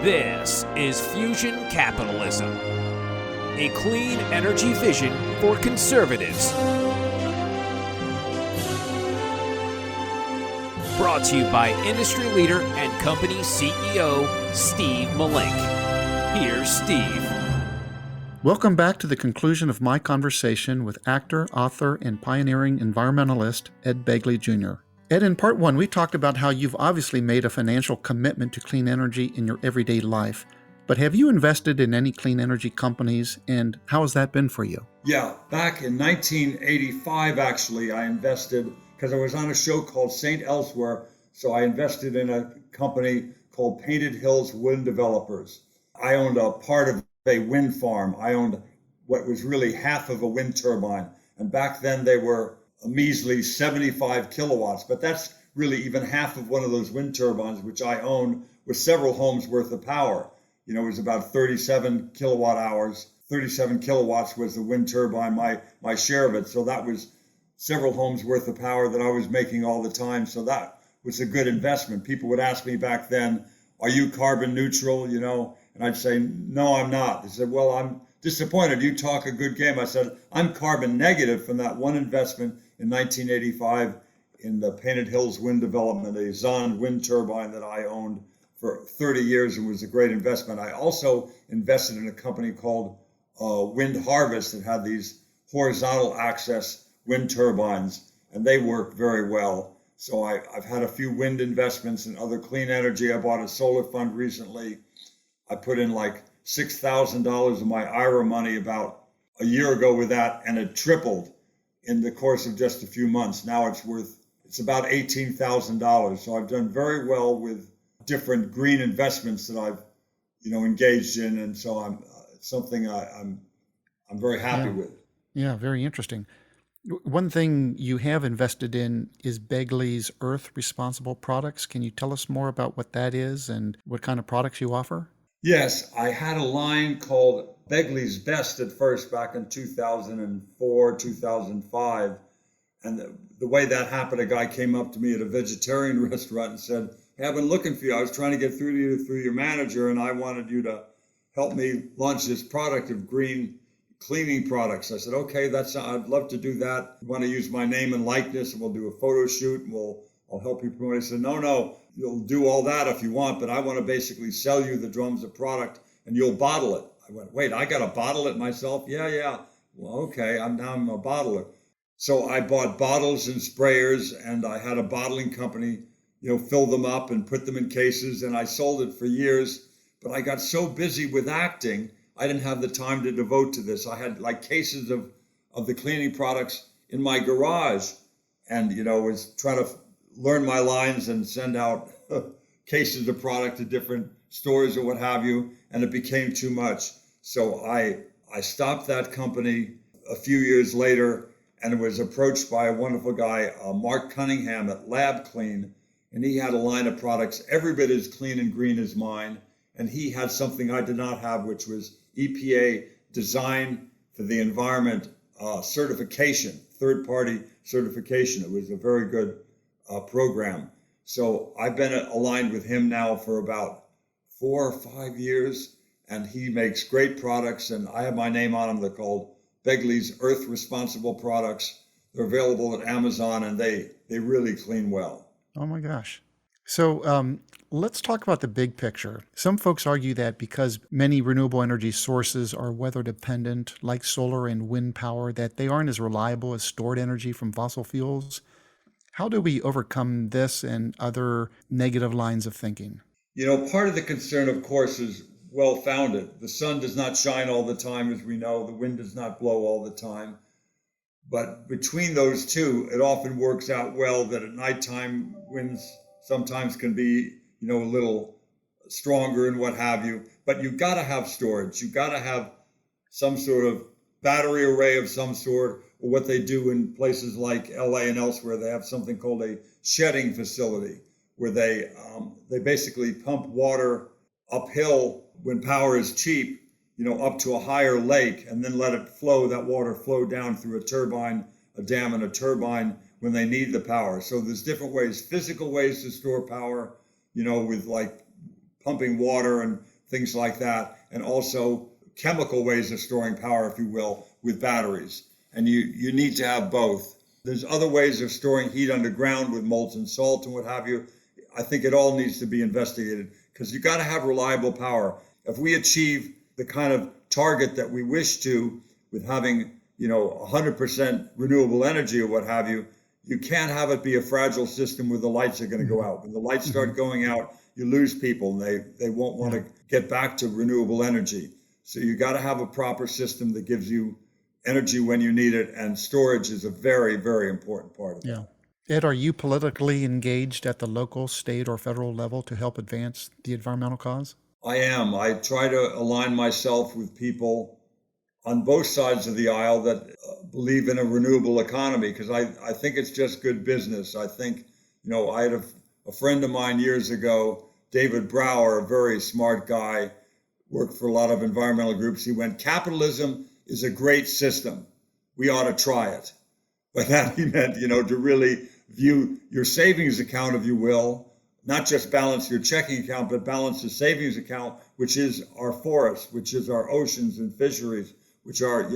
This is Fusion Capitalism, a clean energy vision for conservatives. Brought to you by industry leader and company CEO, Steve Malink. Here's Steve. Welcome back to the conclusion of my conversation with actor, author, and pioneering environmentalist Ed Begley Jr. Ed, in part one, we talked about how you've obviously made a financial commitment to clean energy in your everyday life. But have you invested in any clean energy companies, and how has that been for you? Yeah, back in 1985, actually, I invested, because I was on a show called St. Elsewhere, so I invested in a company called Painted Hills Wind Developers. I owned a part of a wind farm. I owned what was really half of a wind turbine. And back then they were a measly 75 kilowatts, but that's really even half of one of those wind turbines, which I own with several homes worth of power. You know, it was about 37 kilowatt hours. 37 kilowatts was the wind turbine, my share of it. So that was several homes worth of power that I was making all the time. So that was a good investment. People would ask me back then, are you carbon neutral? You know, and I'd say, no, I'm not. They said, well, I'm disappointed. You talk a good game. I said, I'm carbon negative from that one investment in 1985 in the Painted Hills Wind Development, a Zond wind turbine that I owned for 30 years and was a great investment. I also invested in a company called Wind Harvest that had these horizontal access wind turbines, and they work very well. So I've had a few wind investments in other clean energy. I bought a solar fund recently. I put in like $6,000 of my IRA money about a year ago with that, and it tripled in the course of just a few months. Now it's about $18,000. So I've done very well with different green investments that I've, engaged in, and so it's something I'm very happy with. Yeah, very interesting. One thing you have invested in is Begley's Earth Responsible Products. Can you tell us more about what that is and what kind of products you offer? Yes, I had a line called Begley's Best at first back in 2004, 2005. And the way that happened, a guy came up to me at a vegetarian restaurant and said, hey, I've been looking for you. I was trying to get through to you through your manager, and I wanted you to help me launch this product of green cleaning products. I said, okay, I'd love to do that. You want to use my name and likeness, and we'll do a photo shoot, and I'll help you promote it. He said, no, you'll do all that if you want, but I want to basically sell you the drums of product and you'll bottle it. I went, wait, I got to bottle it myself? Yeah. Well, okay, I'm a bottler. So I bought bottles and sprayers, and I had a bottling company, fill them up and put them in cases, and I sold it for years. But I got so busy with acting, I didn't have the time to devote to this. I had like cases of the cleaning products in my garage, and, was trying to learn my lines and send out cases of product to different stores or what have you, and it became too much. So I stopped that company a few years later and was approached by a wonderful guy, Mark Cunningham at Lab Clean, and he had a line of products every bit as clean and green as mine, and he had something I did not have, which was EPA Design for the Environment certification, third-party certification. It was a very good program. So I've been aligned with him now for about 4 or 5 years, and he makes great products, and I have my name on them. They're called Begley's Earth Responsible Products. They're available at Amazon, and they really clean well. Oh my gosh. So let's talk about the big picture. Some folks argue that because many renewable energy sources are weather dependent, like solar and wind power, that they aren't as reliable as stored energy from fossil fuels. How do we overcome this and other negative lines of thinking? Part of the concern, of course, is well-founded. The sun does not shine all the time, as we know. The wind does not blow all the time. But between those two, it often works out well that at nighttime winds sometimes can be, a little stronger and what have you. But you've got to have storage. You've got to have some sort of battery array of some sort, or what they do in places like LA and elsewhere. They have something called a shedding facility, where they basically pump water uphill when power is cheap, up to a higher lake, and then let it flow, that water flow down through a turbine, a dam and a turbine when they need the power. So there's different ways, physical ways to store power, with like pumping water and things like that, and also chemical ways of storing power, if you will, with batteries. And you need to have both. There's other ways of storing heat underground with molten salt and what have you. I think it all needs to be investigated because you got to have reliable power. If we achieve the kind of target that we wish to with having, 100% renewable energy or what have you, you can't have it be a fragile system where the lights are going to go out. When the lights start going out, you lose people and they won't want to get back to renewable energy. So you got to have a proper system that gives you energy when you need it, and storage is a very, very important part of that. Ed, are you politically engaged at the local, state, or federal level to help advance the environmental cause? I am. I try to align myself with people on both sides of the aisle that believe in a renewable economy, because I think it's just good business. I think, I had a friend of mine years ago, David Brower, a very smart guy, worked for a lot of environmental groups. He went, capitalism is a great system. We ought to try it. But that he meant, to really view your savings account, if you will, not just balance your checking account, but balance the savings account, which is our forests, which is our oceans and fisheries, which are,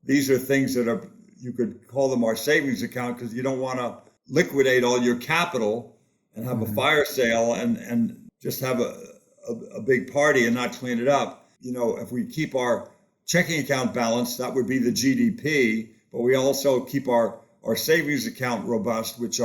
these are things that are, you could call them our savings account, because you don't want to liquidate all your capital and have a fire sale and just have a big party and not clean it up. If we keep our checking account balanced, that would be the GDP, but we also keep our savings account robust, which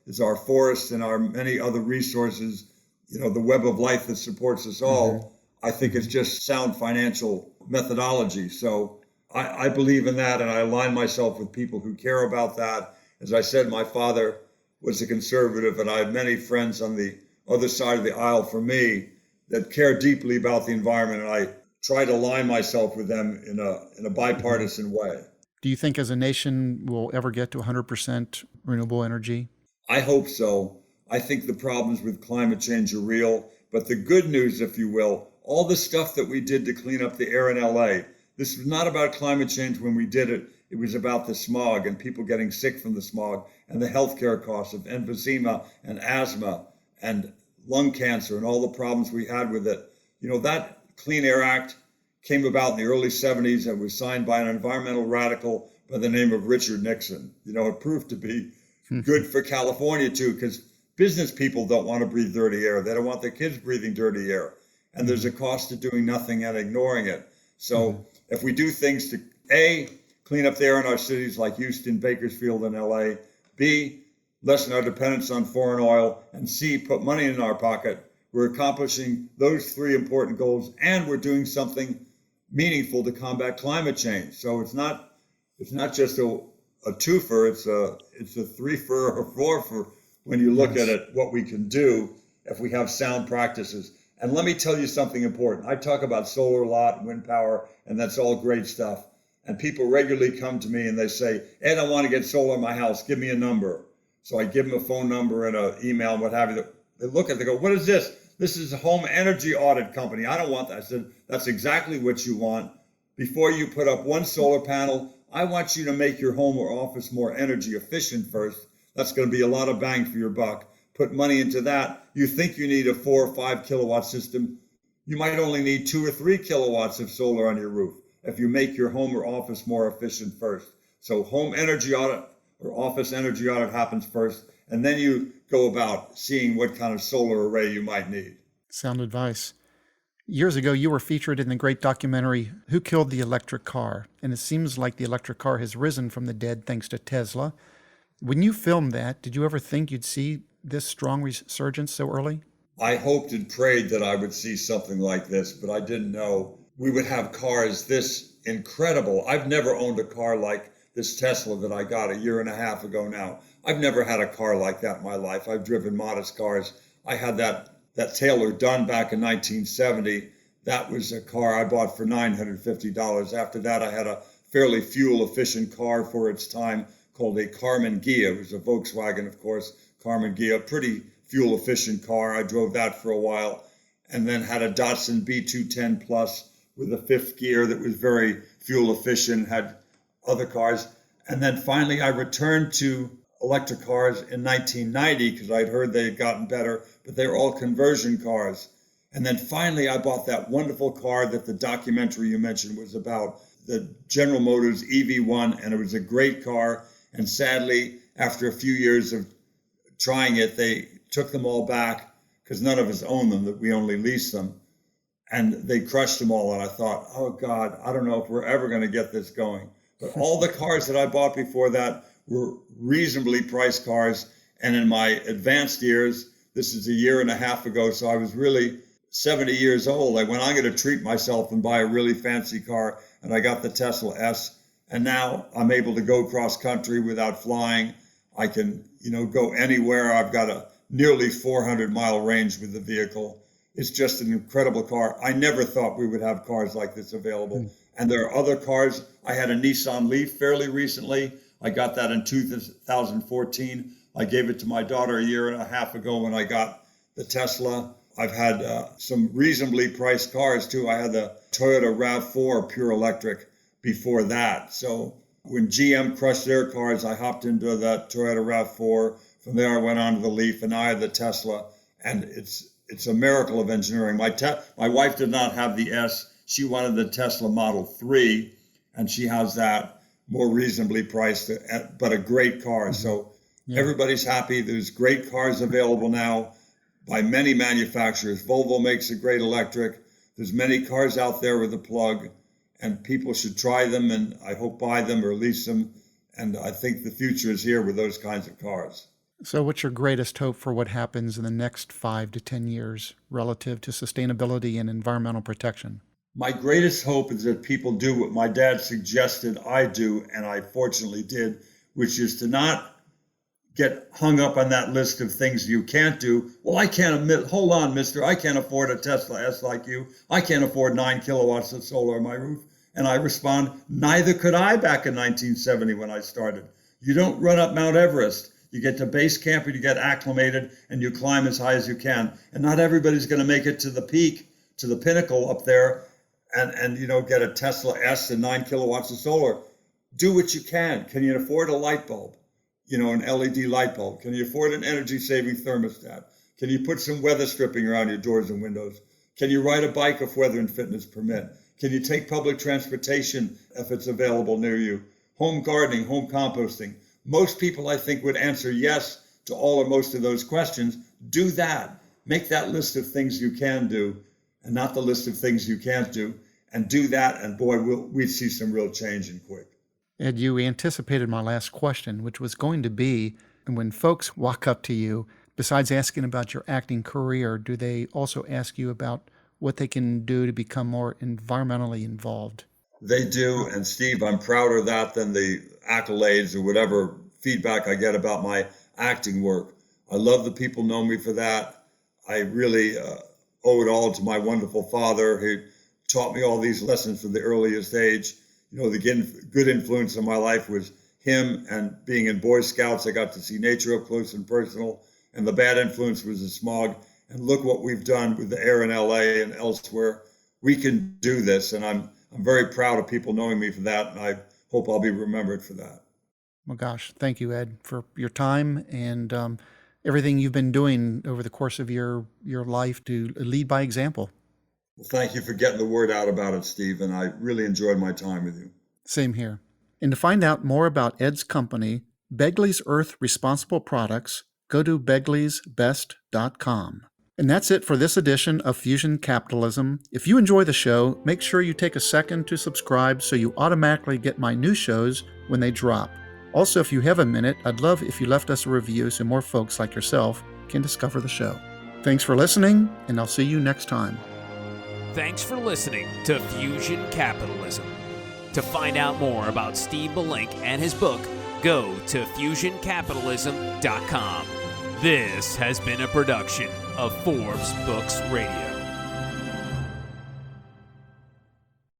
is our forests and our many other resources, the web of life that supports us all. I think it's just sound financial methodology. So I believe in that, and I align myself with people who care about that. As I said, my father was a conservative, and I have many friends on the other side of the aisle for me that care deeply about the environment, and I try to align myself with them in a bipartisan way. Do you think as a nation we'll ever get to 100% renewable energy? I hope so. I think the problems with climate change are real, but the good news, if you will, all the stuff that we did to clean up the air in LA, this was not about climate change when we did it. It was about the smog and people getting sick from the smog and the healthcare costs of emphysema and asthma and lung cancer and all the problems we had with it. That Clean Air Act came about in the early 70s and was signed by an environmental radical by the name of Richard Nixon. It proved to be good for California too, because business people don't want to breathe dirty air. They don't want their kids breathing dirty air. And there's a cost to doing nothing and ignoring it. So if we do things to A, clean up the air in our cities like Houston, Bakersfield, and LA, B, lessen our dependence on foreign oil, and C, put money in our pocket, we're accomplishing those three important goals, and we're doing something meaningful to combat climate change. So it's not just a twofer, it's a threefer or fourfer when you look at it, what we can do if we have sound practices. And let me tell you something important. I talk about solar a lot, wind power, and that's all great stuff. And people regularly come to me and they say, Ed, I want to get solar in my house. Give me a number. So I give them a phone number and an email and what have you. They look at it, they go, what is this? This is a home energy audit company. I don't want that. I said, that's exactly what you want. Before you put up one solar panel, I want you to make your home or office more energy efficient first. That's going to be a lot of bang for your buck. Put money into that. You think you need a 4 or 5 kilowatt system. You might only need 2 or 3 kilowatts of solar on your roof if you make your home or office more efficient first. So home energy audit or office energy audit happens first, and then you go about seeing what kind of solar array you might need. Sound advice. Years ago, you were featured in the great documentary, Who Killed the Electric Car? And it seems like the electric car has risen from the dead thanks to Tesla. When you filmed that, did you ever think you'd see this strong resurgence so early? I hoped and prayed that I would see something like this, but I didn't know we would have cars this incredible. I've never owned a car like this Tesla that I got a year and a half ago now. I've never had a car like that in my life. I've driven modest cars. I had that Taylor done back in 1970. That was a car I bought for $950. After that, I had a fairly fuel-efficient car for its time called a Carmen Ghia. It was a Volkswagen, of course, Carmen Ghia, pretty fuel-efficient car. I drove that for a while, and then had a Datsun B210 Plus with a fifth gear that was very fuel-efficient, had other cars. And then finally, I returned to electric cars in 1990 because I'd heard they had gotten better, but they were all conversion cars. And then finally, I bought that wonderful car that the documentary you mentioned was about, the General Motors EV1, and it was a great car. And sadly, after a few years of trying it, they took them all back because none of us owned them, that we only leased them. And they crushed them all. And I thought, oh God, I don't know if we're ever going to get this going. But all the cars that I bought before that were reasonably priced cars. And in my advanced years, this is a year and a half ago, so I was really 70 years old. I went, I'm going to treat myself and buy a really fancy car. And I got the Tesla S. And now I'm able to go cross country without flying. I can, go anywhere. I've got a nearly 400-mile range with the vehicle. It's just an incredible car. I never thought we would have cars like this available. And there are other cars. I had a Nissan Leaf fairly recently. I got that in 2014. I gave it to my daughter a year and a half ago when I got the Tesla. I've had some reasonably priced cars too. I had the Toyota RAV4 pure electric before that. So when GM crushed their cars, I hopped into that Toyota RAV4. From there, I went on to the Leaf, and now I have the Tesla. And it's a miracle of engineering. My wife did not have the S. She wanted the Tesla Model 3, and she has that, more reasonably priced, but a great car. So everybody's happy. There's great cars available now by many manufacturers. Volvo makes a great electric. There's many cars out there with a plug, and people should try them, and I hope buy them or lease them. And I think the future is here with those kinds of cars. So what's your greatest hope for what happens in the next 5 to 10 years relative to sustainability and environmental protection? My greatest hope is that people do what my dad suggested I do, and I fortunately did, which is to not get hung up on that list of things you can't do. Well, I can't admit, hold on, mister, I can't afford a Tesla S like you. I can't afford 9 kilowatts of solar on my roof. And I respond, neither could I back in 1970 when I started. You don't run up Mount Everest. You get to base camp and you get acclimated and you climb as high as you can. And not everybody's going to make it to the peak, to the pinnacle up there and get a Tesla S and 9 kilowatts of solar. Do what you can. Can you afford a light bulb? An LED light bulb? Can you afford an energy saving thermostat? Can you put some weather stripping around your doors and windows? Can you ride a bike if weather and fitness permit? Can you take public transportation if it's available near you? Home gardening, home composting. Most people, I think, would answer yes to all or most of those questions. Do that. Make that list of things you can do and not the list of things you can't do. And do that, and boy, we'd see some real change and quick. Ed, you anticipated my last question, which was going to be, when folks walk up to you, besides asking about your acting career, do they also ask you about what they can do to become more environmentally involved? They do, and Steve, I'm prouder of that than the accolades or whatever feedback I get about my acting work. I love that people know me for that. I really owe it all to my wonderful father, who taught me all these lessons from the earliest age. The good influence in my life was him, and being in Boy Scouts, I got to see nature up close and personal, and the bad influence was the smog. And look what we've done with the air in LA and elsewhere. We can do this, and I'm very proud of people knowing me for that, and I hope I'll be remembered for that. Well, gosh, thank you, Ed, for your time and everything you've been doing over the course of your life to lead by example. Well, thank you for getting the word out about it, Steve, and I really enjoyed my time with you. Same here. And to find out more about Ed's company, Begley's Earth Responsible Products, go to begleysbest.com. And that's it for this edition of Fusion Capitalism. If you enjoy the show, make sure you take a second to subscribe so you automatically get my new shows when they drop. Also, if you have a minute, I'd love if you left us a review so more folks like yourself can discover the show. Thanks for listening, and I'll see you next time. Thanks for listening to Fusion Capitalism. To find out more about Steve Malink and his book, go to fusioncapitalism.com. This has been a production of Forbes Books Radio.